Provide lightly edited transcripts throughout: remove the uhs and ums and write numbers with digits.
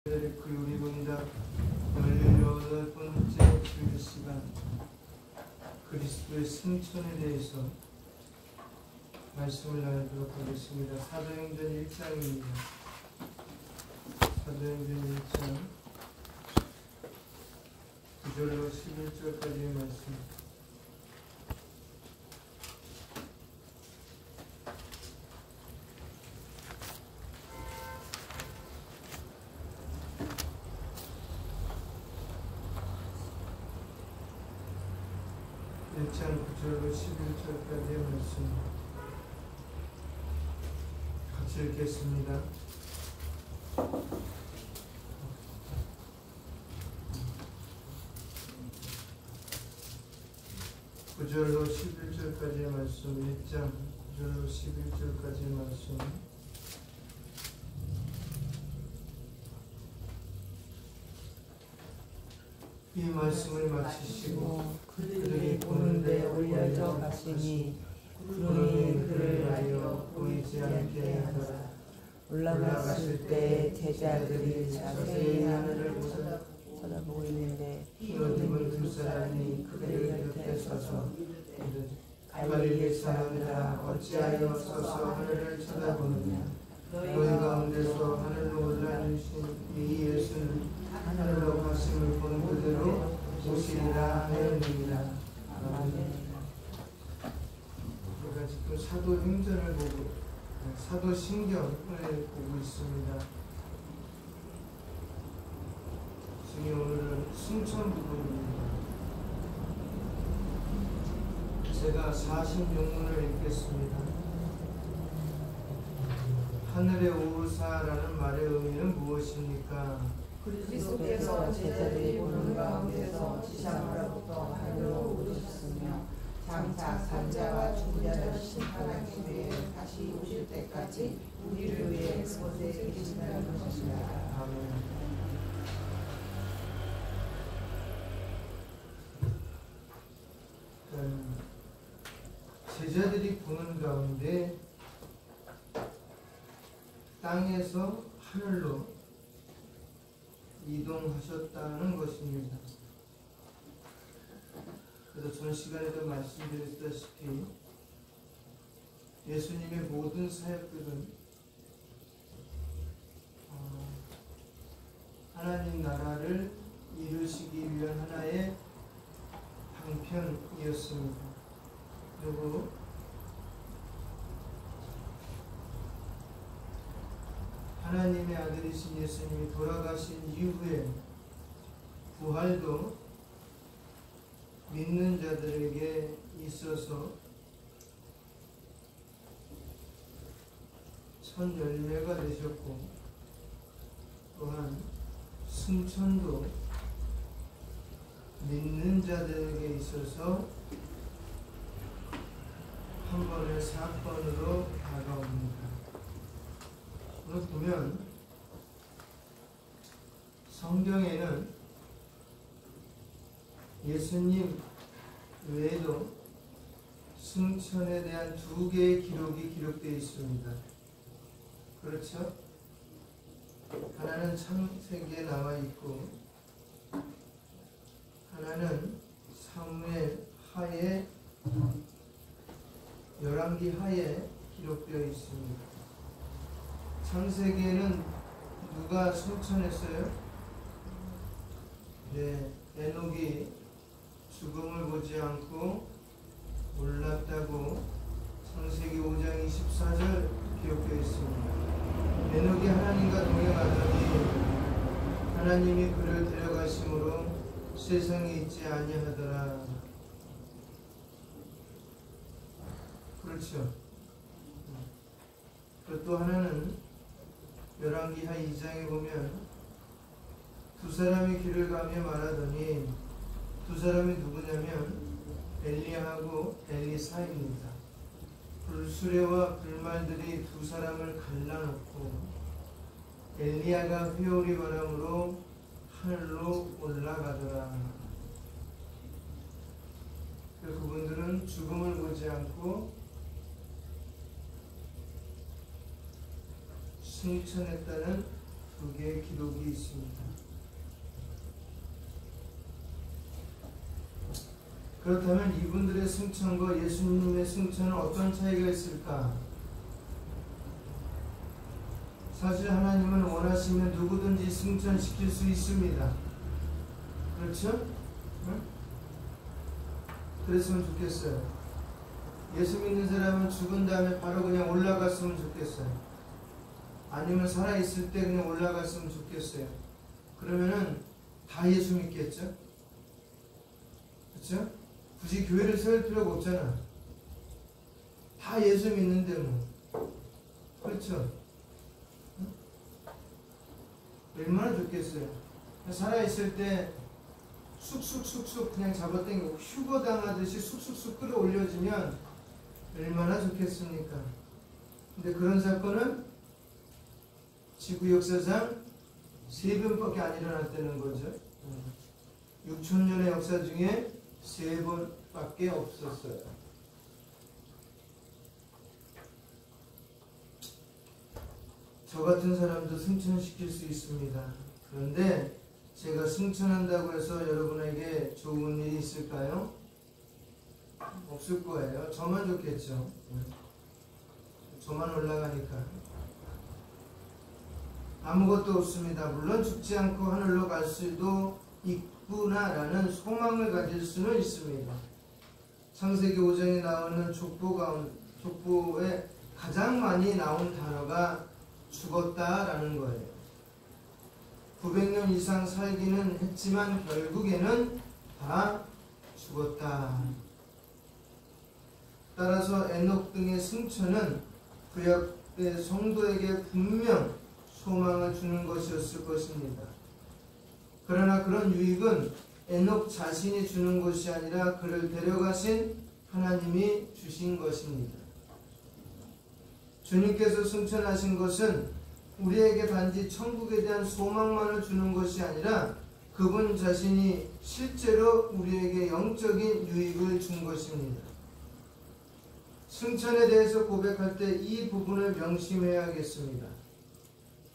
그리고이다 18번째 주일 시간 그리스도의 승천에 대해서 말씀을 나누도록 하겠습니다. 사도행전 1장입니다. 사도행전 1장 9절로 11절까지의 말씀. 장 9절로 11절까지의 말씀 같이 읽겠습니다. (9절로 11절까지의 말씀) 1장 9절로 11절까지의 말씀. 이 말씀을 마치시고 그들이 보는 데 올려져 가시니 구름이 그를 가려 보이지 않게 하더라. 올라갔을 때 제자들이 자세히 하늘을 쳐다보고 있는데 흰옷 입은 두 사람이 그들 곁에 서서 갈릴리 사람들아 어찌하여 서서 하늘을 쳐다보느냐. 너희 가운데서 하늘로 올라주신 이 예수는 하늘로 가심을 보는 그대로 오시리라 하였느니라. 아멘. 우리가 지금 사도행전을 보고 사도신경을 보고 있습니다. 지금 오늘은 승천 부분입니다. 제가 46문을 읽겠습니다. 하늘에 오르사라는 말의 의미는 무엇입니까? 그리스도께서 제자들이 보는 가운데서 지상으로부터 하늘로 오르셨으며 장차 산자와 죽은 자를 심판하기 위해 다시 오실 때까지 우리를 위해 그곳에 계신다는 것이다. 아멘. 제자들이 보는 가운데 땅에서 하늘로 이동하셨다는 것입니다. 그래서 전 시간에도 말씀드렸다시피 예수님의 모든 사역들은 하나님 나라를 이루시기 위한 하나의 방편이었습니다. 그리고 하나님의 아들이신 예수님이 돌아가신 이후에 부활도 믿는 자들에게 있어서 첫 열매가 되셨고 또한 승천도 믿는 자들에게 있어서 한 번의 사건으로 다가옵니다. 오늘 보면 성경에는 예수님 외에도 승천에 대한 두 개의 기록이 기록되어 있습니다. 그렇죠? 하나는 창세기에 나와 있고 하나는 사무엘 하에 열왕기 하에 기록되어 있습니다. 창세기에는 누가 승천했어요? 네, 에녹이 죽음을 보지 않고 올랐다고 창세기 5장 24절 기록되어 있습니다. 에녹이 하나님과 동행하더니 하나님이 그를 데려가심으로 세상에 있지 아니하더라. 그렇죠. 또 하나는 열왕기하 2장에 보면 두 사람이 길을 가며 말하더니 두 사람이 누구냐면 엘리야하고 엘리사입니다. 불수레와 불말들이 두 사람을 갈라놓고 엘리야가 회오리 바람으로 하늘로 올라가더라. 그분들은 죽음을 보지 않고 승천했다는 두 개의 기록이 있습니다. 그렇다면 이분들의 승천과 예수님의 승천은 어떤 차이가 있을까? 사실 하나님은 원하시면 누구든지 승천시킬 수 있습니다. 그렇죠? 응? 그랬으면 좋겠어요. 예수 믿는 사람은 죽은 다음에 바로 그냥 올라갔으면 좋겠어요. 아니면 살아있을 때 그냥 올라갔으면 좋겠어요. 그러면은 다 예수 믿겠죠? 그렇죠? 굳이 교회를 세울 필요가 없잖아. 다 예수 믿는데 뭐. 그렇죠? 응? 얼마나 좋겠어요. 살아있을 때 쑥쑥쑥쑥 그냥 잡아당기고 휴거 당하듯이 쑥쑥쑥 끌어올려지면 얼마나 좋겠습니까? 근데 그런 사건은 지구 역사상 3번밖에 안 일어났다는 거죠. 6,000년의 역사 중에 3번밖에 없었어요. 저 같은 사람도 승천시킬 수 있습니다. 그런데 제가 승천한다고 해서 여러분에게 좋은 일이 있을까요? 없을 거예요. 저만 좋겠죠. 저만 올라가니까. 아무것도 없습니다. 물론 죽지 않고 하늘로 갈 수도 있구나라는 소망을 가질 수는 있습니다. 창세기 5장에 나오는 족보에 가장 많이 나온 단어가 죽었다라는 거예요. 900년 이상 살기는 했지만 결국에는 다 죽었다. 따라서 에녹 등의 승천은 구약의 성도에게 분명 소망을 주는 것이었을 것입니다. 그러나 그런 유익은 에녹 자신이 주는 것이 아니라 그를 데려가신 하나님이 주신 것입니다. 주님께서 승천하신 것은 우리에게 단지 천국에 대한 소망만을 주는 것이 아니라 그분 자신이 실제로 우리에게 영적인 유익을 준 것입니다. 승천에 대해서 고백할 때 이 부분을 명심해야겠습니다.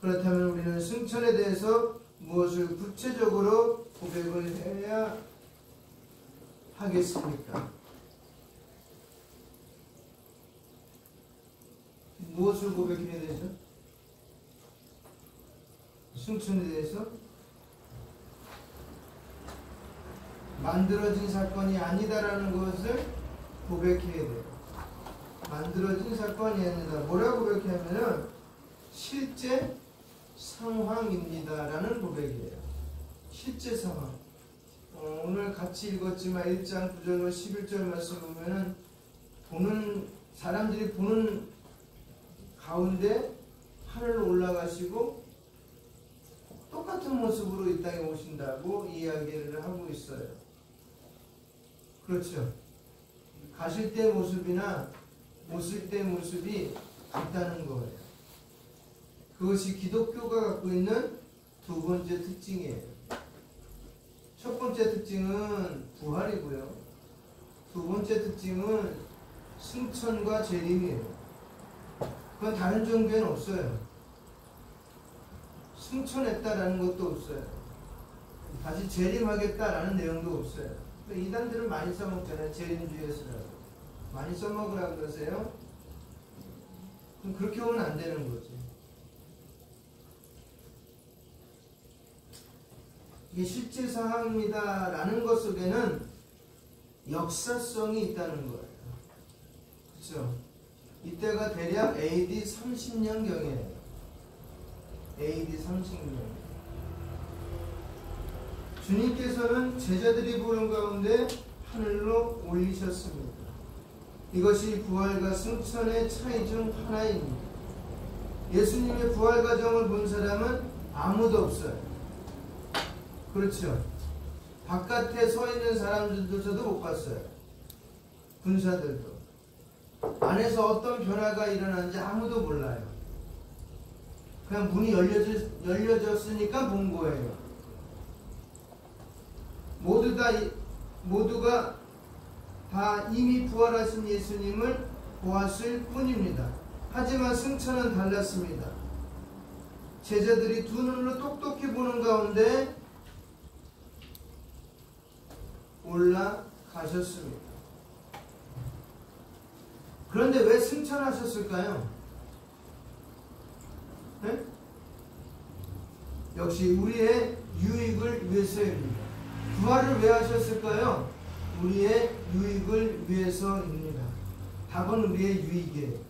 그렇다면 우리는 승천에 대해서 무엇을 구체적으로 고백을 해야 하겠습니까? 무엇을 고백해야 되죠? 승천에 대해서 만들어진 사건이 아니다라는 것을 고백해야 돼요. 만들어진 사건이 아니다. 뭐라고 고백하냐면은 실제 상황입니다라는 고백이에요. 실제 상황. 오늘 같이 읽었지만 1장 9절로 11절 말씀 보면은 사람들이 보는 가운데 하늘로 올라가시고 똑같은 모습으로 이 땅에 오신다고 이야기를 하고 있어요. 그렇죠. 가실 때 모습이나 오실 때 모습이 같다는 거예요. 그것이 기독교가 갖고 있는 두 번째 특징이에요. 첫 번째 특징은 부활이고요. 두 번째 특징은 승천과 재림이에요. 그건 다른 종교에는 없어요. 승천했다라는 것도 없어요. 다시 재림하겠다라는 내용도 없어요. 이단들은 많이 써먹잖아요. 재림주의에서라고. 많이 써먹으라고 그러세요? 그럼 그렇게 오면 안 되는 거지. 이게 실제 상황입니다라는 것 속에는 역사성이 있다는 거예요. 그렇죠? 이때가 대략 AD 30년경이에요. AD 30년. 주님께서는 제자들이 보는 가운데 하늘로 올리셨습니다. 이것이 부활과 승천의 차이 중 하나입니다. 예수님의 부활 과정을 본 사람은 아무도 없어요. 그렇죠? 바깥에 서 있는 사람들조차도 못 봤어요. 군사들도. 안에서 어떤 변화가 일어나는지 아무도 몰라요. 그냥 문이 열려졌으니까 본 거예요. 모두가 다 이미 부활하신 예수님을 보았을 뿐입니다. 하지만 승천은 달랐습니다. 제자들이 두 눈으로 똑똑히 보는 가운데 올라가셨습니다. 그런데 왜 승천하셨을까요? 네? 역시 우리의 유익을 위해서입니다. 부활을 왜 하셨을까요? 우리의 유익을 위해서입니다. 답은 우리의 유익이에요.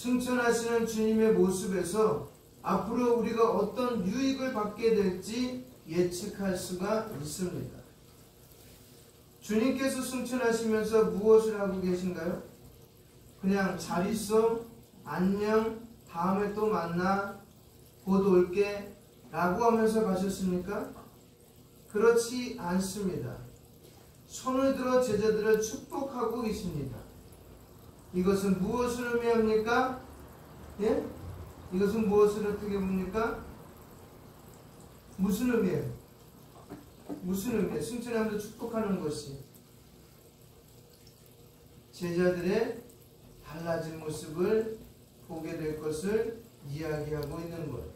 승천하시는 주님의 모습에서 앞으로 우리가 어떤 유익을 받게 될지 예측할 수가 있습니다. 주님께서 승천하시면서 무엇을 하고 계신가요? 그냥 잘 있어, 안녕, 다음에 또 만나, 곧 올게 라고 하면서 가셨습니까? 그렇지 않습니다. 손을 들어 제자들을 축복하고 계십니다. 이것은 무엇을 의미합니까? 예? 이것은 무엇을 어떻게 봅니까? 무슨 의미예요? 무슨 의미예요? 승천하면서 축복하는 것이 제자들의 달라진 모습을 보게 될 것을 이야기하고 있는 거예요.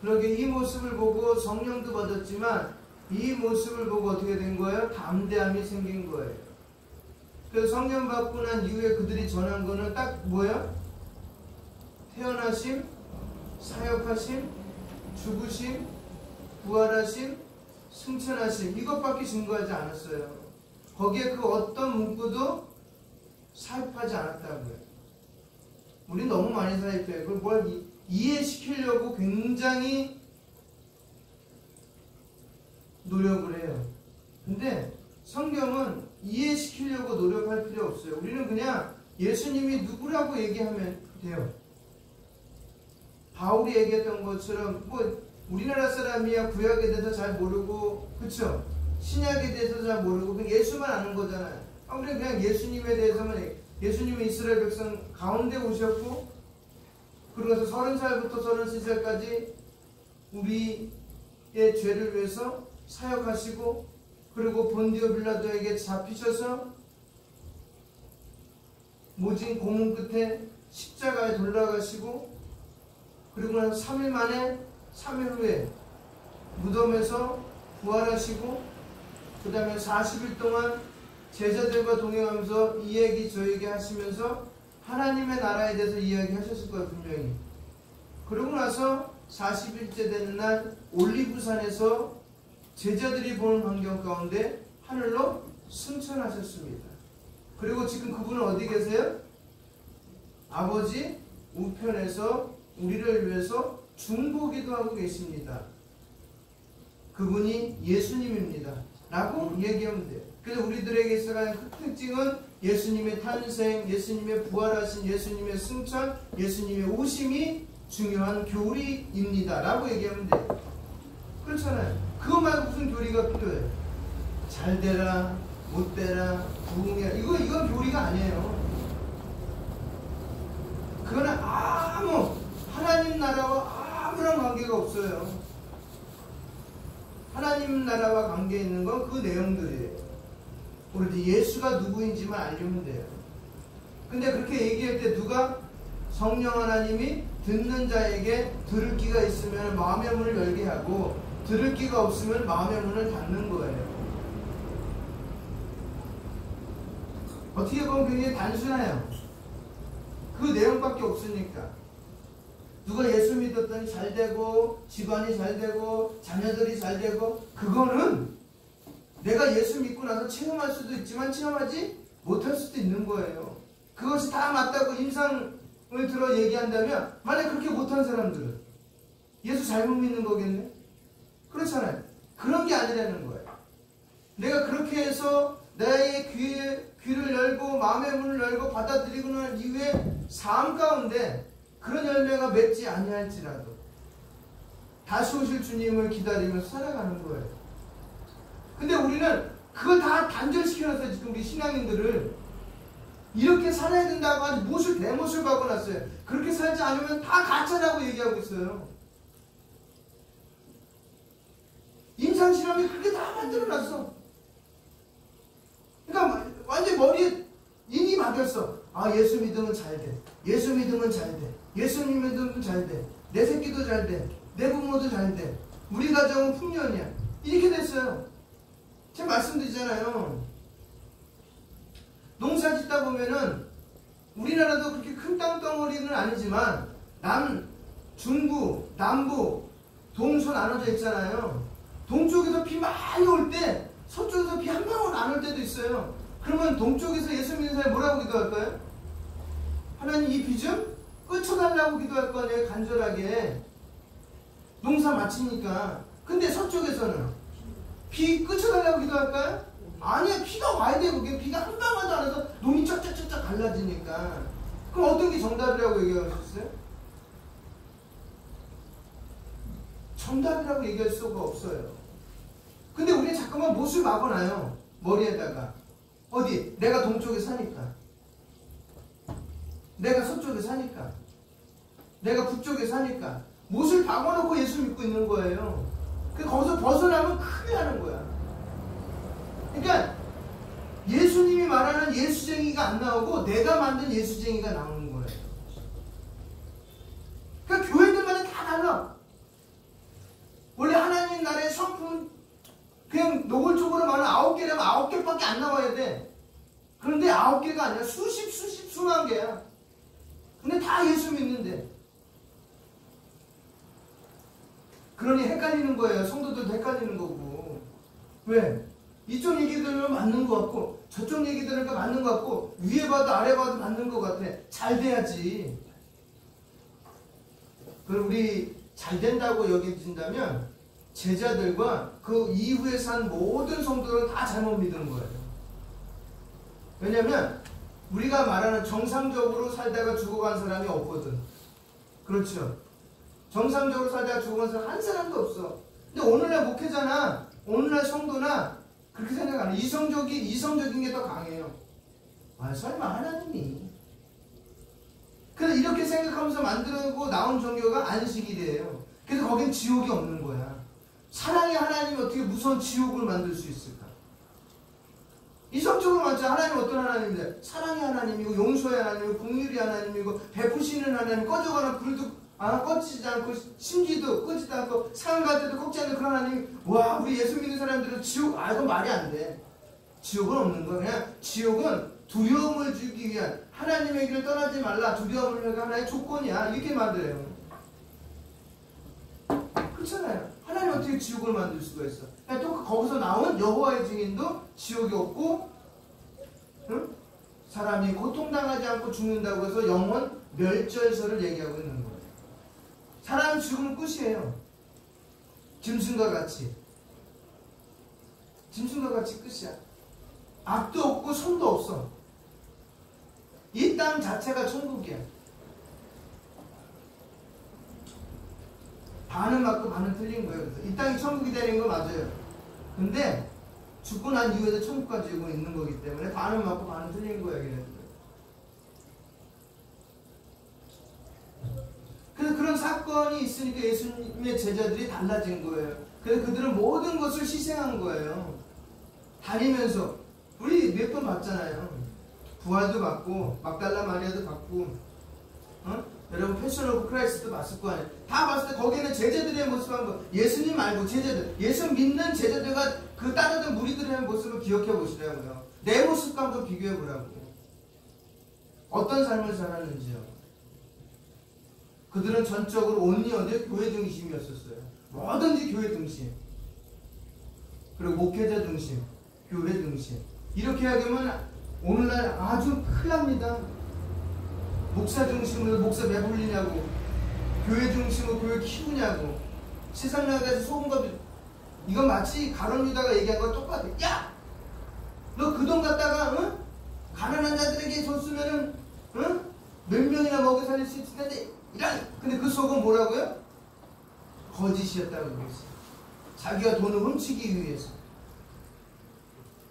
그러게 이 모습을 보고 성령도 받았지만 이 모습을 보고 어떻게 된 거예요? 담대함이 생긴 거예요. 그래서 성령 받고 난 이후에 그들이 전한 거는 딱 뭐예요? 태어나심, 사역하심, 죽으심, 부활하심, 승천하심, 이것밖에 증거하지 않았어요. 거기에 그 어떤 문구도 사입하지 않았다고요. 우리 너무 많이 사입해요. 그걸 뭘 이해시키려고 굉장히 노력을 해요. 근데 성경은 이해시키려고 노력할 필요 없어요. 우리는 그냥 예수님이 누구라고 얘기하면 돼요. 바울이 얘기했던 것처럼 뭐 우리나라 사람이야 구약에 대해서 잘 모르고, 그쵸? 신약에 대해서 잘 모르고 그냥 예수만 아는 거잖아요. 우리는 그냥 예수님에 대해서만, 예수님이 이스라엘 백성 가운데 오셨고, 그러고서 30살부터 33살까지 우리의 죄를 위해서 사역하시고, 그리고 본디오 빌라도에게 잡히셔서 모진 고문 끝에 십자가에 돌아가시고, 그리고 나서 3일 만에 3일 후에 무덤에서 부활하시고, 그 다음에 40일 동안 제자들과 동행하면서 이 얘기 저 얘기 하시면서 하나님의 나라에 대해서 이야기하셨을 거예요, 분명히. 그러고 나서 40일째 되는 날 올리브산에서 제자들이 보는 환경 가운데 하늘로 승천하셨습니다. 그리고 지금 그분은 어디 계세요? 아버지 우편에서 우리를 위해서 중보기도 하고 계십니다. 그분이 예수님입니다 라고 얘기하면 돼요. 그래서 우리들에게 있어가는 큰 특징은 예수님의 탄생, 예수님의 부활하신, 예수님의 승천, 예수님의 오심이 중요한 교리입니다 라고 얘기하면 돼요. 그렇잖아요. 그거 말고 무슨 교리가 필요해요? 잘 되라, 못 되라, 부흥해라, 이건 교리가 아니에요. 그거는 아무 하나님 나라와 아무런 관계가 없어요. 하나님 나라와 관계 있는 건 그 내용들이에요. 우리 예수가 누구인지만 알려면 돼요. 근데 그렇게 얘기할 때 누가? 성령 하나님이 듣는 자에게 들을 귀가 있으면 마음의 문을 열게 하고, 들을 귀가 없으면 마음의 문을 닫는 거예요. 어떻게 보면 굉장히 단순해요. 그 내용밖에 없으니까. 누가 예수 믿었더니 잘 되고, 집안이 잘 되고, 자녀들이 잘 되고, 그거는 내가 예수 믿고 나서 체험할 수도 있지만 체험하지 못할 수도 있는 거예요. 그것이 다 맞다고 임상을 들어 얘기한다면, 만약 그렇게 못한 사람들은 예수 잘못 믿는 거겠네? 그렇잖아요. 그런 게 아니라는 거예요. 내가 그렇게 해서 나의 귀를 열고 마음의 문을 열고 받아들이고 난 이후에 삶 가운데 그런 열매가 맺지 아니할지라도 다시 오실 주님을 기다리면서 살아가는 거예요. 근데 우리는 그거 다 단절시켜놨어요. 지금 우리 신앙인들을 이렇게 살아야 된다고 아주 못을 대못을 박아놨어요. 그렇게 살지 않으면 다 가짜라고 얘기하고 있어요. 임상실험이 그렇게 다 만들어놨어. 그러니까 완전 머리에 인이 박였어. 아, 예수 믿으면 잘 돼. 예수 믿으면 잘 돼. 예수님 믿으면 잘 돼. 내 새끼도 잘 돼. 내 부모도 잘 돼. 우리 가정은 풍년이야. 이렇게 됐어요. 제가 말씀드리잖아요. 농사 짓다 보면은 우리나라도 그렇게 큰 땅덩어리는 아니지만 중부, 남부, 동서 나눠져 있잖아요. 동쪽에서 비 많이 올 때 서쪽에서 비 한 방울 안 올 때도 있어요. 그러면 동쪽에서 예수 믿는 사람이 뭐라고 기도할까요? 하나님 이 비 좀 끊쳐달라고 기도할 거 아니에요. 간절하게. 농사 마치니까. 근데 서쪽에서는 비 끊쳐달라고 기도할까요? 아니야. 비가 와야 되고 비가 한 방울도 안 와서 눈이 쩍쩍쩍쩍 갈라지니까. 그럼 어떤 게 정답이라고 얘기하셨어요? 정답이라고 얘기할 수가 없어요. 근데 우리는 자꾸만 못을 막아놔요. 머리에다가. 어디? 내가 동쪽에 사니까. 내가 서쪽에 사니까. 내가 북쪽에 사니까. 못을 박아놓고 예수 믿고 있는 거예요. 거기서 벗어나면 큰일 나는 거야. 그러니까 예수님이 말하는 예수쟁이가 안 나오고 내가 만든 예수쟁이가 나오는 거예요. 그러니까 교회들마다 다 달라. 원래 하나님 나라의 성품 그냥 노골적으로 말하면 9개라면 9개밖에 안 나와야 돼. 그런데 9개가 아니라 수만 개야. 근데 다 예수 믿는데. 그러니 헷갈리는 거예요. 성도들도 헷갈리는 거고. 왜? 이쪽 얘기 들으면 맞는 것 같고 저쪽 얘기 들으니까 맞는 것 같고 위에 봐도 아래 봐도 맞는 것 같아. 잘 돼야지. 그럼 우리 잘 된다고 여겨진다면 제자들과 그 이후에 산 모든 성도들은 다 잘못 믿은 거예요. 왜냐면 우리가 말하는 정상적으로 살다가 죽어간 사람이 없거든. 그렇죠? 정상적으로 살다가 죽어간 사람 한 사람도 없어. 근데 오늘날 목회자나 오늘날 성도나 그렇게 생각 안 해. 이성적인 게 더 강해요. 아, 설마 하나님이. 그래서 이렇게 생각하면서 만들고 나온 종교가 안식일이에요. 그래서 거긴 지옥이 없는 거야. 사랑의 하나님이 어떻게 무서운 지옥을 만들 수 있을까? 이성적으로 맞죠? 하나님 어떤 하나님인데? 사랑의 하나님이고 용서의 하나님이고 긍휼의 하나님이고 베푸시는 하나님, 꺼져가는 불도 꺼지지 않고 심지도 끄지도 않고 상을 갈 때도 꺾지 않는 그런 하나님이. 와, 우리 예수 믿는 사람들은 지옥, 이건 말이 안 돼. 지옥은 없는 거야. 그냥 지옥은 두려움을 주기 위한, 하나님의 길을 떠나지 말라, 두려움을 주기 위한 하나의 조건이야. 이렇게 만들어요. 그렇잖아요. 하나님 어떻게 지옥을 만들 수가 있어? 또 거기서 나온 여호와의 증인도 지옥이 없고, 응? 사람이 고통당하지 않고 죽는다고 해서 영원 멸절설을 얘기하고 있는 거예요. 사람 죽으면 끝이에요. 짐승과 같이. 짐승과 같이 끝이야. 악도 없고 손도 없어. 이 땅 자체가 천국이야. 반은 맞고 반은 틀린 거예요. 그래서 이 땅이 천국이 되는 거 맞아요. 근데 죽고 난 이후에도 천국 가지고 있는 거기 때문에 반은 맞고 반은 틀린 거예요. 얘네들. 그래서 그런 사건이 있으니까 예수님의 제자들이 달라진 거예요. 그래서 그들은 모든 것을 희생한 거예요. 다니면서 우리 몇 번 봤잖아요. 부활도 받고 막달라 마리아도 받고, 여러분 패션 오브 크라이스트도 봤을 거 아니에요. 다 봤을 때 거기는 제자들의 모습 한번, 예수님 말고 제자들, 예수 믿는 제자들과 그 따르던 무리들의 모습을 기억해 보시라고요. 내 모습과 한번 비교해 보라고. 어떤 삶을 살았는지요. 그들은 전적으로 온리언의 교회 중심이었었어요. 뭐든지 교회 중심. 그리고 목회자 중심, 교회 중심. 이렇게 하면 오늘날 아주 큰일 납니다. 목사 중심으로 목사 배불리냐고, 교회 중심으로 교회 키우냐고, 세상 나가서 소금과 이건 마치 가룟 유다가 얘기한 거 똑같아. 야! 너 그 돈 갖다가 가난한 자들에게 줬으면은 몇 명이나 먹여 살릴 수 있을 텐데 근데 그 속은 뭐라고요? 거짓이었다고 그랬어요. 자기가 돈을 훔치기 위해서.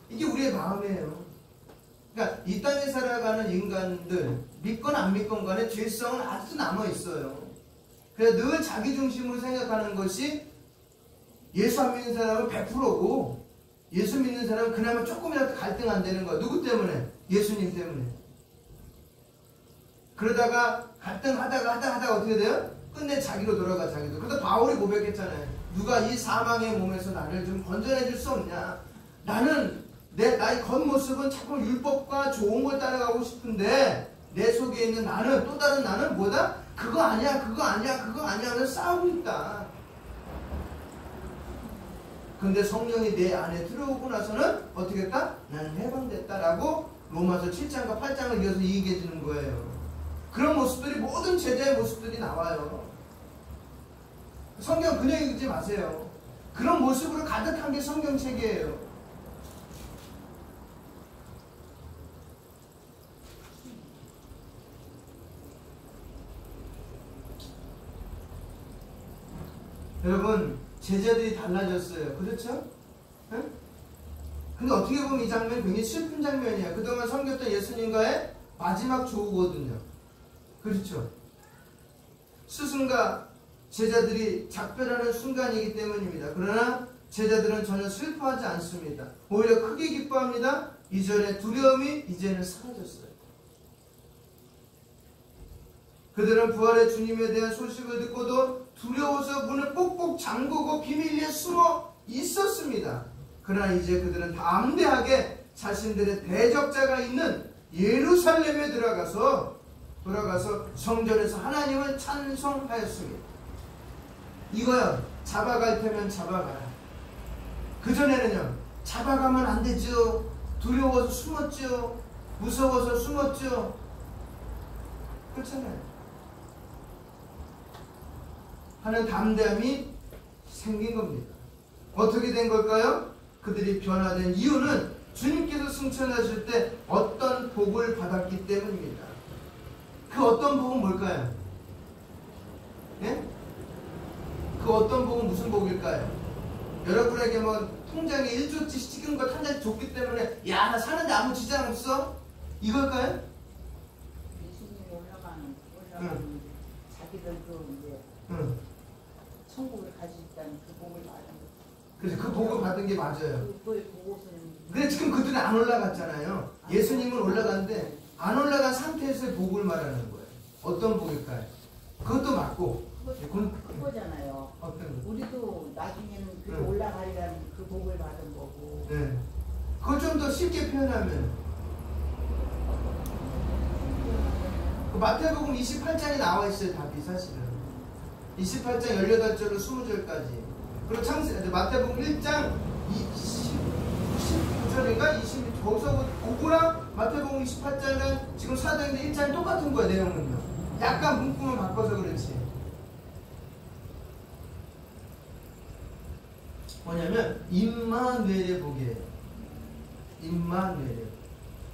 이게 우리의 마음이에요. 그러니까 이 땅에 살아가는 인간들, 믿건 안 믿건 간에 죄성은 아직도 남아있어요. 그래서 늘 자기 중심으로 생각하는 것이, 예수 안 믿는 사람은 100%고 예수 믿는 사람은 그나마 조금이라도 갈등 안 되는 거야. 누구 때문에? 예수님 때문에. 그러다가 갈등하다가 어떻게 돼요? 끝내 자기로 돌아가 자기도. 그래서 바울이 고백했잖아요. 누가 이 사망의 몸에서 나를 좀 건져내 줄 수 없냐. 나는 나의 겉모습은 자꾸 율법과 좋은 걸 따라가고 싶은데 내 속에 있는 나는, 또 다른 나는 뭐다? 그거 아니야 하면서 싸우고 있다. 근데 성령이 내 안에 들어오고 나서는 어떻게 했다? 나는 해방됐다라고 로마서 7장과 8장을 이어서 얘기해 주는 거예요. 그런 모습들이 모든 제자의 모습들이 나와요. 성경 그냥 읽지 마세요. 그런 모습으로 가득한 게 성경책이에요. 여러분, 제자들이 달라졌어요. 그렇죠? 응? 근데 어떻게 보면 이 장면 굉장히 슬픈 장면이야. 그동안 섬겼던 예수님과의 마지막 조우거든요. 그렇죠? 스승과 제자들이 작별하는 순간이기 때문입니다. 그러나 제자들은 전혀 슬퍼하지 않습니다. 오히려 크게 기뻐합니다. 이전의 두려움이 이제는 사라졌어요. 그들은 부활의 주님에 대한 소식을 듣고도 두려워서 문을 꼭꼭 잠그고 비밀리에 숨어 있었습니다. 그러나 이제 그들은 담대하게 자신들의 대적자가 있는 예루살렘에 돌아가서 성전에서 하나님을 찬송하였습니다. 이거요, 잡아갈 테면 잡아가라. 그전에는요, 잡아가면 안 되죠. 두려워서 숨었죠. 무서워서 숨었죠. 그렇잖아요. 하는 담대함이 생긴 겁니다. 어떻게 된 걸까요? 그들이 변화된 이유는 주님께서 승천하실 때 어떤 복을 받았기 때문입니다. 그 어떤 복은 뭘까요? 예? 그 어떤 복은 무슨 복일까요? 여러분에게 뭐 통장에 1조치 찍은 것 한 잔 줬기 때문에 야, 나 사는데 아무 지장 없어? 이걸까요? 예수님이 올라가는 자기들도 이제 천국을 가지고 있다는 그 복을 받은 거. 그래서 그 복을 받은 게 맞아요. 그것은 근데 지금 그들은 안 올라갔잖아요. 예수님은 올라갔는데 안 올라간 상태에서의 복을 말하는 거예요. 어떤 복일까요? 그것도 맞고. 그거잖아요. 어떤 거? 우리도 나중에는 그 올라가리라는 그 복을 받은 거고. 네. 그걸 좀 더 쉽게 표현하면 그 마태복음 28장에 나와 있어요. 답이 사실은 28장 18절로 20절까지. 그리고 마태복음 1장 19절인가 20 거기서 그거랑 마태복음 28장은 지금 사도행전 1장이 똑같은 거야. 내용은요. 약간 문구만 바꿔서 그렇지. 뭐냐면 임마누엘의 복이에요. 임마누엘.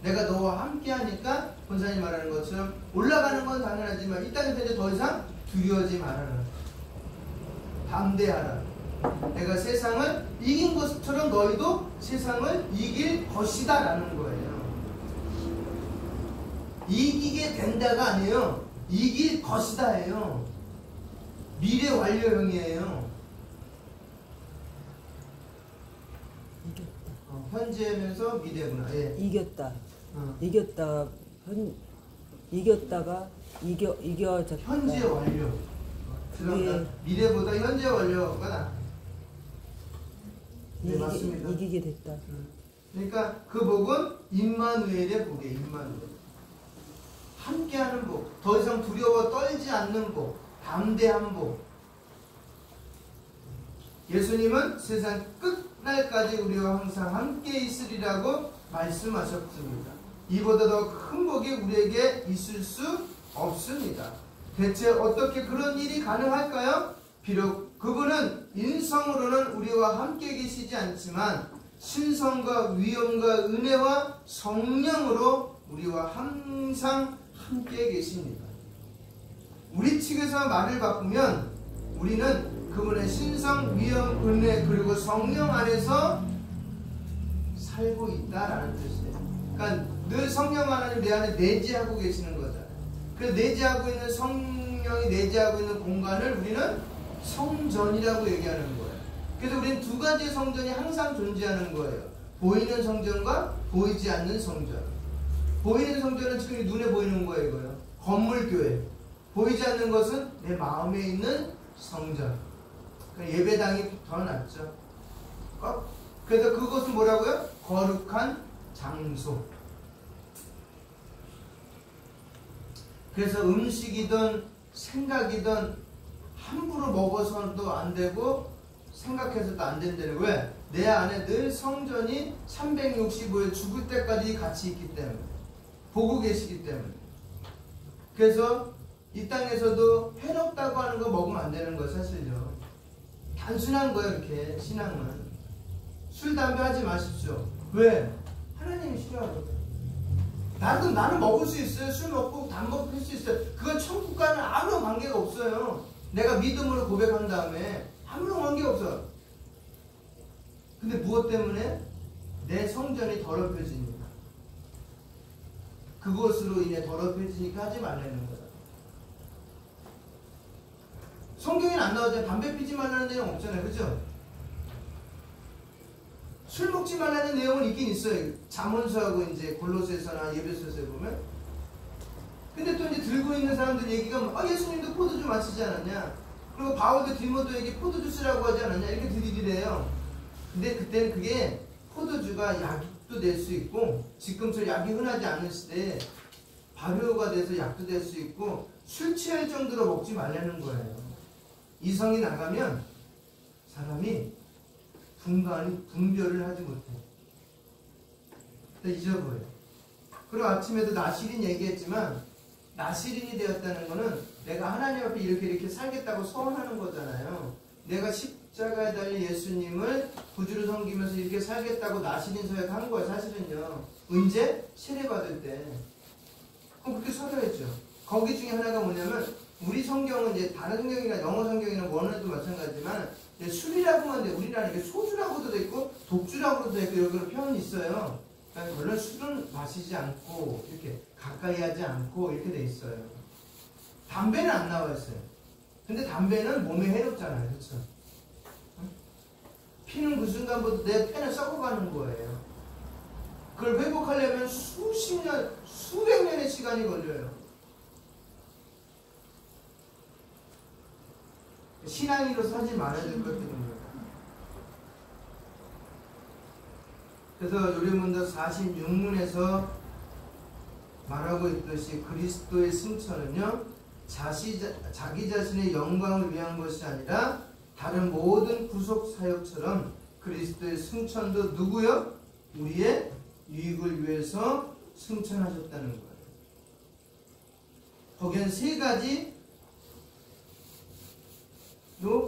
내가 너와 함께 하니까 본사님 말하는 것처럼 올라가는 건 당연하지만 이 땅에서 이제 더 이상 두려워하지 말아라. 담대하라. 내가 세상을 이긴 것처럼 너희도 세상을 이길 것이다 라는 거예요. 이기게 된다가 아니에요. 이길 것이다예요. 미래 완료형이에요. 현재면서 미래구나. 예. 이겼다. 이겼다가 이겨졌다. 현재 완료. 그러니까 미래보다 현재 완료가 나. 네, 맞습니다. 이기게 됐다. 그러니까 그 복은 임마누엘의 복이에요. 임마누엘. 함께하는 복. 더 이상 두려워 떨지 않는 복. 담대한 복. 예수님은 세상 끝날까지 우리와 항상 함께 있으리라고 말씀하셨습니다. 이보다 더 큰 복이 우리에게 있을 수 없습니다. 대체 어떻게 그런 일이 가능할까요? 비록 그분은 인성으로는 우리와 함께 계시지 않지만 신성과 위엄과 은혜와 성령으로 우리와 항상 함께 계십니다. 우리 측에서 말을 바꾸면 우리는 그분의 신성, 위엄, 은혜 그리고 성령 안에서 살고 있다라는 뜻이에요. 그러니까 늘 성령 하나님 내 안에 내재하고 계시는 거잖아요. 그래서 내재하고 있는 성령이 내재하고 있는 공간을 우리는 성전이라고 얘기하는 거예요. 그래서 우리는 두 가지의 성전이 항상 존재하는 거예요. 보이는 성전과 보이지 않는 성전. 보이는 성전은 지금 눈에 보이는 거예요. 이거요. 건물 교회. 보이지 않는 것은 내 마음에 있는 성전. 예배당이 더 낫죠. 그래서 그것은 뭐라고요? 거룩한 장소. 그래서 음식이든 생각이든 함부로 먹어서도 안 되고 생각해서도 안 된다는 거예요. 왜? 내 안에 늘 성전이 365일 죽을 때까지 같이 있기 때문에, 보고 계시기 때문에. 그래서 이 땅에서도 해롭다고 하는 거 먹으면 안 되는 거예요. 사실요. 단순한 거예요. 이렇게 신앙은. 술, 담배 하지 마십시오. 왜? 하나님이 싫어하거든. 나는 먹을 수 있어요. 술 먹고 담배 먹을 수 있어요. 그건 천국과는 아무런 관계가 없어요. 내가 믿음으로 고백한 다음에 아무런 관계가 없어요. 근데 무엇 때문에? 내 성전이 더럽혀지니까. 그것으로 인해 더럽혀지니까 하지 말라는 거다. 성경에는 안 나오잖아요. 담배 피지 말라는 내용 없잖아요. 그죠? 술 먹지 말라는 내용은 있긴 있어요. 잠언서하고 이제 골로새서나 예배소서에 보면. 근데 또 이제 들고 있는 사람들 얘기가 예수님도 포도주 마시지 않았냐? 그리고 바울도 디모데에게 포도주 쓰라고 하지 않았냐? 이렇게 들이대래요. 근데 그때는 그게 포도주가 약도 될 수 있고, 지금처럼 약이 흔하지 않은 시대에 발효가 돼서 약도 될 수 있고, 술 취할 정도로 먹지 말라는 거예요. 이성이 나가면 사람이 분별을 하지 못해. 잊어버려. 그리고 아침에도 나시린 얘기했지만, 나시린이 되었다는 거는 내가 하나님 앞에 이렇게 살겠다고 서원하는 거잖아요. 내가 십자가에 달린 예수님을 구주로 섬기면서 이렇게 살겠다고 나시린 서약한 거예요. 사실은요. 언제? 세례받을 때. 그럼 그렇게 서려야죠. 거기 중에 하나가 뭐냐면, 우리 성경은 이제 다른 성경이나 영어 성경이나 원어도 마찬가지지만, 술이라고 하는데 우리나라는 이게 소주라고도 돼 있고 독주라고도 돼 있고 이런 표현이 있어요. 그러니까 물론 술은 마시지 않고 이렇게 가까이 하지 않고 이렇게 돼 있어요. 담배는 안 나와 있어요. 근데 담배는 몸에 해롭잖아요. 그렇죠? 피는 그 순간부터 내 폐는 썩어가는 거예요. 그걸 회복하려면 수십 년, 수백 년의 시간이 걸려요. 신앙인으로서 하지 말아야 될 것들입니다. 그래서 요리문서 46문에서 말하고 있듯이 그리스도의 승천은요, 자기 자신의 영광을 위한 것이 아니라 다른 모든 구속 사역처럼 그리스도의 승천도 누구요? 우리의 유익을 위해서 승천하셨다는 거예요. 거기엔 세 가지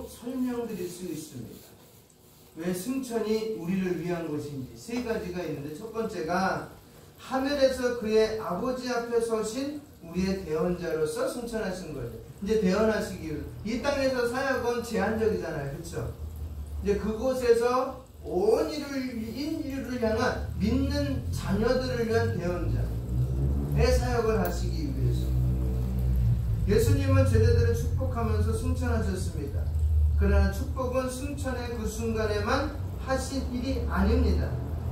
설명드릴 수 있습니다. 왜 승천이 우리를 위한 것인지 세 가지가 있는데, 첫 번째가 하늘에서 그의 아버지 앞에 서신 우리의 대언자로서 승천하신 거예요. 이제 대언하시기 위해서. 이 땅에서 사역은 제한적이잖아요. 그렇죠? 이제 그곳에서 온 인류를 향한 믿는 자녀들을 위한 대언자의 사역을 하시기 위해서. 예수님은 제자들을 축복하면서 승천하셨습니다. 그러나 축복은 승천의 그 순간에만 하신 일이 아닙니다.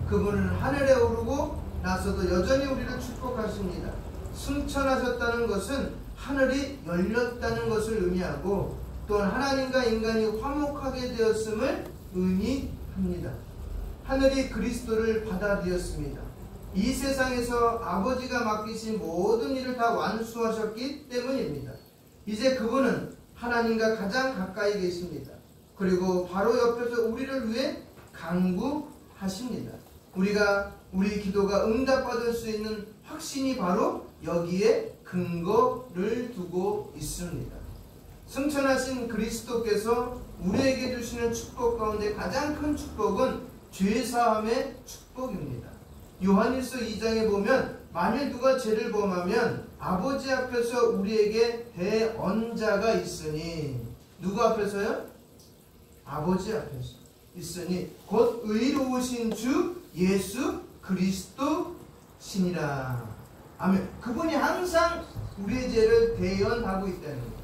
그분은 하늘에 오르고 나서도 여전히 우리를 축복하십니다. 승천하셨다는 것은 하늘이 열렸다는 것을 의미하고, 또한 하나님과 인간이 화목하게 되었음을 의미합니다. 하늘이 그리스도를 받아들였습니다. 이 세상에서 아버지가 맡기신 모든 일을 다 완수하셨기 때문입니다. 이제 그분은 하나님과 가장 가까이 계십니다. 그리고 바로 옆에서 우리를 위해 간구하십니다. 우리 기도가 응답받을 수 있는 확신이 바로 여기에 근거를 두고 있습니다. 승천하신 그리스도께서 우리에게 주시는 축복 가운데 가장 큰 축복은 죄사함의 축복입니다. 요한일서 2장에 보면 만일 누가 죄를 범하면 아버지 앞에서 우리에게 대언자가 있으니, 누구 앞에서요? 아버지 앞에서 있으니 곧 의로우신 주 예수 그리스도 신이라. 아멘. 그분이 항상 우리의 죄를 대언하고 있다는 거예요.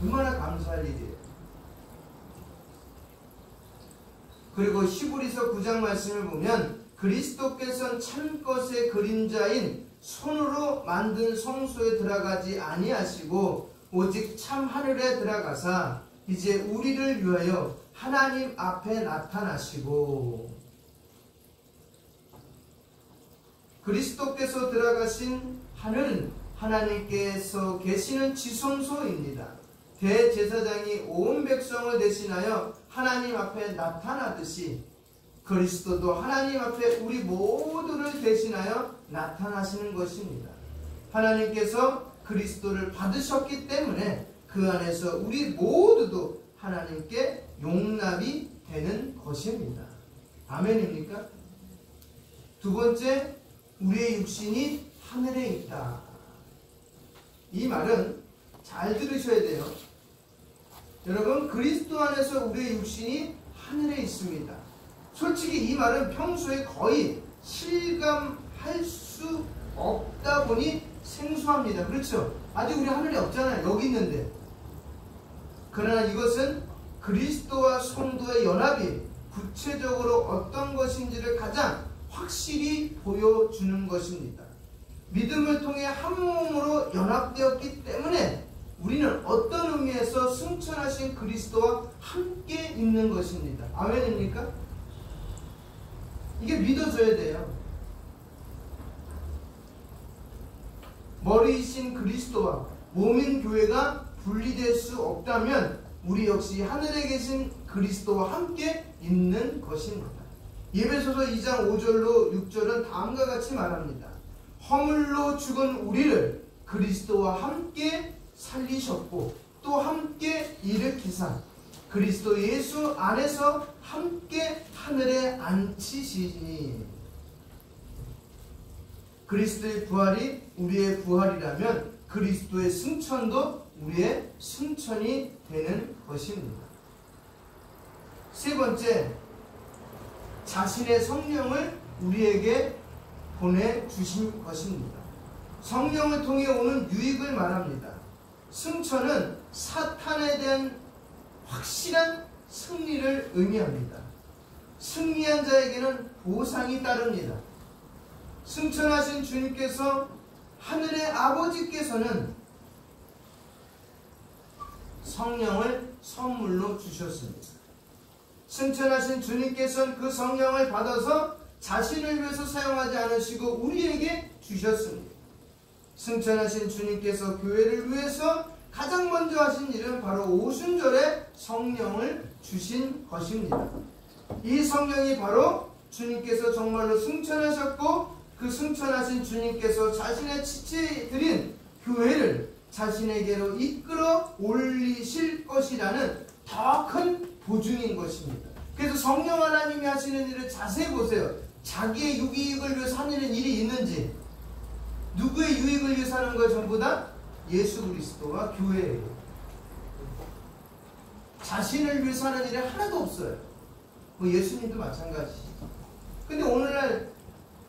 얼마나 감사할 일이에요. 그리고 히브리서 9장 말씀을 보면 그리스도께서는 참 것의 그림자인 손으로 만든 성소에 들어가지 아니하시고 오직 참 하늘에 들어가사 이제 우리를 위하여 하나님 앞에 나타나시고 그리스도께서 들어가신 하늘은 하나님께서 계시는 지성소입니다. 대제사장이 온 백성을 대신하여 하나님 앞에 나타나듯이 그리스도도 하나님 앞에 우리 모두를 대신하여 나타나시는 것입니다. 하나님께서 그리스도를 받으셨기 때문에 그 안에서 우리 모두도 하나님께 용납이 되는 것입니다. 아멘입니까? 두 번째, 우리의 육신이 하늘에 있다. 이 말은 잘 들으셔야 돼요. 여러분, 그리스도 안에서 우리의 육신이 하늘에 있습니다. 솔직히 이 말은 평소에 거의 실감할 수 없다 보니 생소합니다. 그렇죠? 아직 우리 하늘에 없잖아요. 여기 있는데. 그러나 이것은 그리스도와 성도의 연합이 구체적으로 어떤 것인지를 가장 확실히 보여주는 것입니다. 믿음을 통해 한 몸으로 연합되었기 때문에 우리는 어떤 의미에서 승천하신 그리스도와 함께 있는 것입니다. 아멘입니까? 이게 믿어져야 돼요. 머리이신 그리스도와 몸인 교회가 분리될 수 없다면 우리 역시 하늘에 계신 그리스도와 함께 있는 것입니다. 에베소서 2장 5절로 6절은 다음과 같이 말합니다. 허물로 죽은 우리를 그리스도와 함께 살리셨고 또 함께 일으키사 그리스도 예수 안에서 함께 하늘에 앉히시니 그리스도의 부활이 우리의 부활이라면 그리스도의 승천도 우리의 승천이 되는 것입니다. 세 번째, 자신의 성령을 우리에게 보내주신 것입니다. 성령을 통해 오는 유익을 말합니다. 승천은 사탄에 대한 확실한 승리를 의미합니다. 승리한 자에게는 보상이 따릅니다. 승천하신 주님께서 하늘의 아버지께서는 성령을 선물로 주셨습니다. 승천하신 주님께서는 그 성령을 받아서 자신을 위해서 사용하지 않으시고 우리에게 주셨습니다. 승천하신 주님께서 교회를 위해서 가장 먼저 하신 일은 바로 오순절에 성령을 주신 것입니다. 이 성령이 바로 주님께서 정말로 승천하셨고 그 승천하신 주님께서 자신의 지체들인 교회를 자신에게로 이끌어 올리실 것이라는 더 큰 보증인 것입니다. 그래서 성령 하나님이 하시는 일을 자세히 보세요. 자기의 유익을 위해서 하는 일이 있는지, 누구의 유익을 위해서 하는 거 전부 다 예수 그리스도와 교회예요. 자신을 위해서 하는 일이 하나도 없어요. 뭐 예수님도 마찬가지죠. 근데 오늘날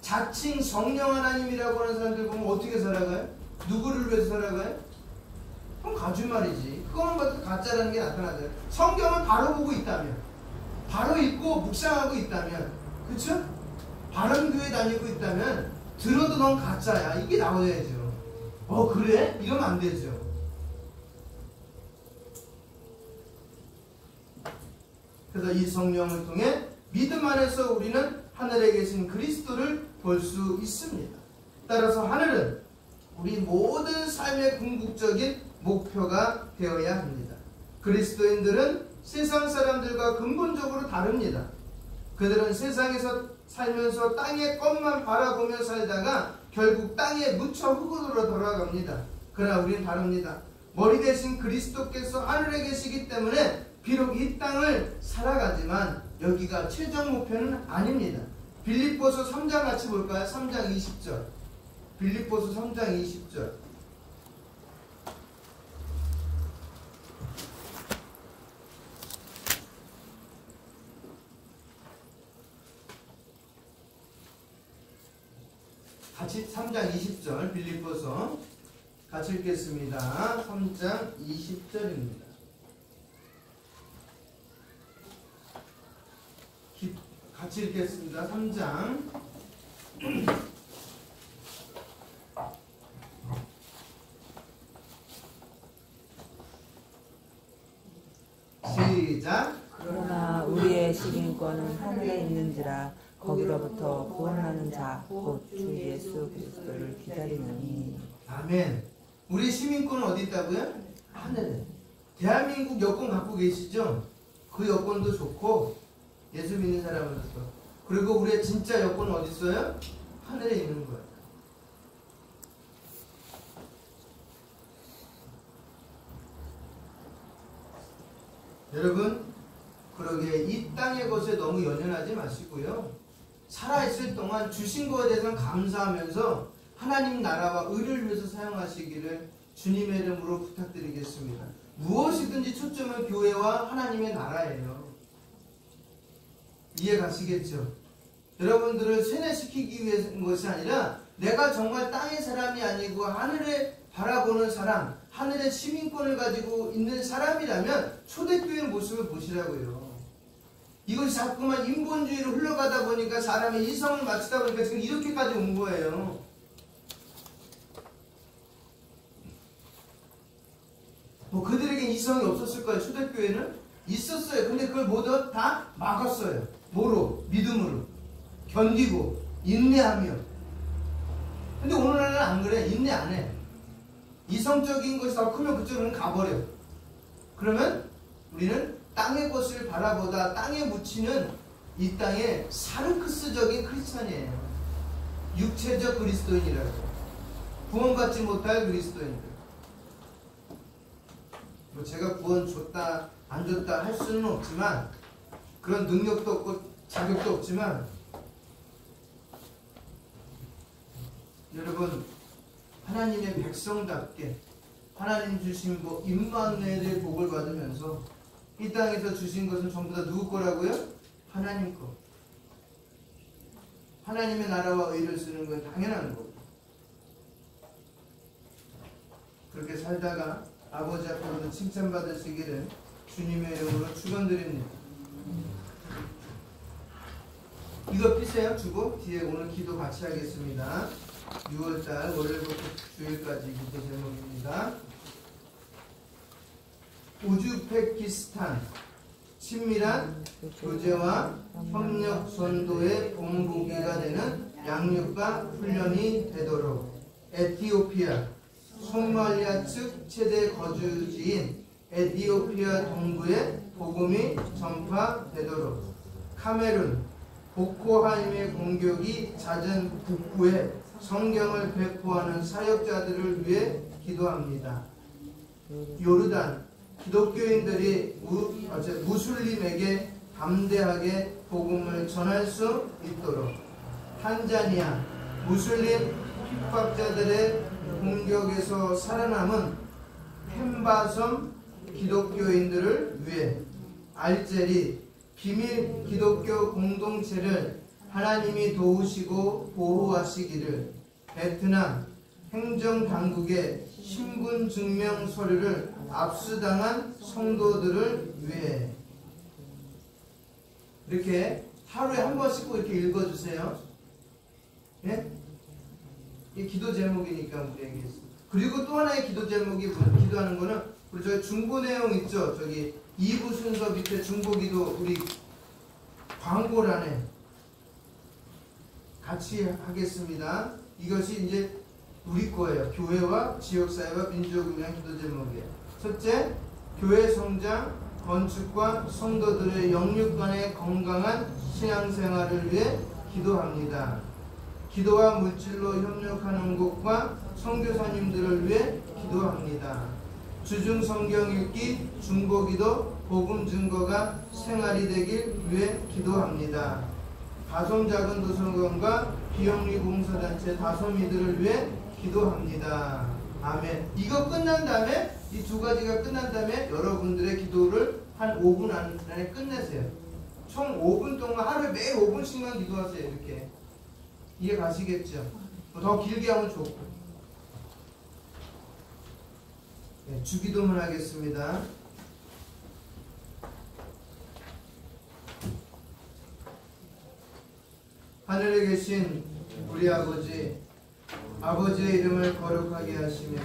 자칭 성령 하나님이라고 하는 사람들 보면 어떻게 살아가요? 누구를 위해서 살아가요? 그럼 거짓말이지. 그거만 봐도 가짜라는 게 나타나잖아요. 성경을 바로 보고 있다면, 바로 읽고 묵상하고 있다면, 그쵸? 바른 교회 다니고 있다면 들어도 넌 가짜야. 이게 나와야죠. 그래? 이러면 안 되죠. 그래서 이 성령을 통해 믿음 안에서 우리는 하늘에 계신 그리스도를 볼 수 있습니다. 따라서 하늘은 우리 모든 삶의 궁극적인 목표가 되어야 합니다. 그리스도인들은 세상 사람들과 근본적으로 다릅니다. 그들은 세상에서 살면서 땅의 것만 바라보며 살다가 결국 땅에 묻혀 흙으로 돌아갑니다. 그러나 우리는 다릅니다. 머리 대신 그리스도께서 하늘에 계시기 때문에 비록 이 땅을 살아가지만 여기가 최종 목표는 아닙니다. 빌립보서 3장 같이 볼까요? 3장 20절. 빌립보서 3장 20절. 같이 3장 20절 빌립보서 같이 읽겠습니다. 3장 20절입니다. 같이 읽겠습니다. 3장 시작. 그러나 우리의 시민권은 하늘에 있는지라 거기로부터 구원하는 자 곧 주 예수 그리스도를 기다리느니. 아멘. 우리 시민권은 어디 있다고요? 하늘에. 대한민국 여권 갖고 계시죠? 그 여권도 좋고 예수 믿는 사람으로서. 그리고 우리의 진짜 여권은 어디 있어요? 하늘에 있는 거예요. 여러분, 그러게 이 땅의 것에 너무 연연하지 마시고요. 살아있을 동안 주신 것에 대해서는 감사하면서 하나님 나라와 의를 위해서 사용하시기를 주님의 이름으로 부탁드리겠습니다. 무엇이든지 초점은 교회와 하나님의 나라예요. 이해 가시겠죠? 여러분들을 세뇌시키기 위한 것이 아니라 내가 정말 땅의 사람이 아니고 하늘에 바라보는 사람, 하늘의 시민권을 가지고 있는 사람이라면 초대교회의 모습을 보시라고요. 이것이 자꾸만 인본주의로 흘러가다 보니까 사람의 이성을 맞추다 보니까 지금 이렇게까지 온 거예요. 뭐 그들에겐 이성이 없었을 거예요. 초대교회는 있었어요. 근데 그걸 모두 다 막았어요. 뭐로? 믿음으로. 견디고 인내하며. 근데 오늘날은 안 그래. 인내 안 해. 이성적인 것이 더 크면 그쪽으로는 가버려. 그러면 우리는 땅의 것을 바라보다 땅에 묻히는 이 땅의 사르크스적인 크리스찬이에요. 육체적 그리스도인이라고. 구원받지 못할 그리스도인들. 뭐 제가 구원 줬다 안 줬다 할 수는 없지만, 그런 능력도 없고 자격도 없지만, 여러분 하나님의 백성답게 하나님 주신 임마누엘의 복을 받으면서 이 땅에서 주신 것은 전부 다 누구 거라고요? 하나님 거. 하나님의 나라와 의를 쓰는 건 당연한 거고. 그렇게 살다가 아버지 앞으로도 칭찬받으시기를 주님의 이름으로 축원드립니다. 이거 피세요. 주고 뒤에 오늘 기도 같이 하겠습니다. 6월달 월요일부터 주일까지 기도 제목입니다. 우즈베키스탄 친밀한 교제와 협력 선도의 본보기가 되는 양육과 훈련이 되도록. 에티오피아 소말리아 측 최대 거주지인 에티오피아 동부에 복음이 전파되도록. 카메룬 보코하임의 공격이 잦은 북부에 성경을 배포하는 사역자들을 위해 기도합니다. 요르단 기독교인들이 무슬림에게 담대하게 복음을 전할 수 있도록. 탄자니아 무슬림 핍박자들의 공격에서 살아남은 펜바섬 기독교인들을 위해. 알제리 비밀 기독교 공동체를 하나님이 도우시고 보호하시기를. 베트남 행정당국의 신분증명 서류를 압수당한 성도들을 위해. 이렇게 하루에 한 번씩 꼭 이렇게 읽어주세요. 예? 이 기도 제목이니까 우리에게. 그리고 또 하나의 기도 제목이 기도하는 거는 우리 저기 중보 내용 있죠? 저기 2부 순서 밑에 중보 기도 우리 광고란에 같이 하겠습니다. 이것이 이제 우리 거예요. 교회와 지역사회와 민족을 위한 기도 제목이에요. 첫째, 교회 성장, 건축과 성도들의 영육 간의 건강한 신앙생활을 위해 기도합니다. 기도와 물질로 협력하는 곳과 선교사님들을 위해 기도합니다. 주중 성경 읽기, 중보기도, 복음 증거가 생활이 되길 위해 기도합니다. 다솜 작은 도서관과 비영리 봉사단체 다솜이들을 위해 기도합니다. 아멘. 이거 끝난 다음에, 이 두 가지가 끝난 다음에 여러분들의 기도를 한 5분 안에 끝내세요. 총 5분 동안 하루에 매일 5분씩만 기도하세요. 이렇게. 이해 가시겠죠? 더 길게 하면 좋고. 네, 주기도문 하겠습니다. 하늘에 계신 우리 아버지, 아버지의 이름을 거룩하게 하시며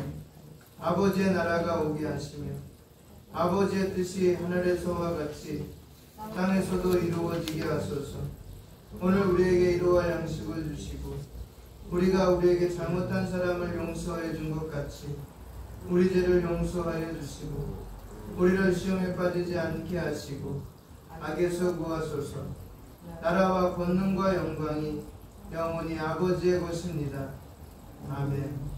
아버지의 나라가 오게 하시며 아버지의 뜻이 하늘에서와 같이 땅에서도 이루어지게 하소서. 오늘 우리에게 일용할 양식을 주시고 우리가 우리에게 잘못한 사람을 용서해 준 것 같이 우리 죄를 용서하여 주시고 우리를 시험에 빠지지 않게 하시고 악에서 구하소서. 나라와 권능과 영광이 영원히 아버지의 것입니다. 아멘.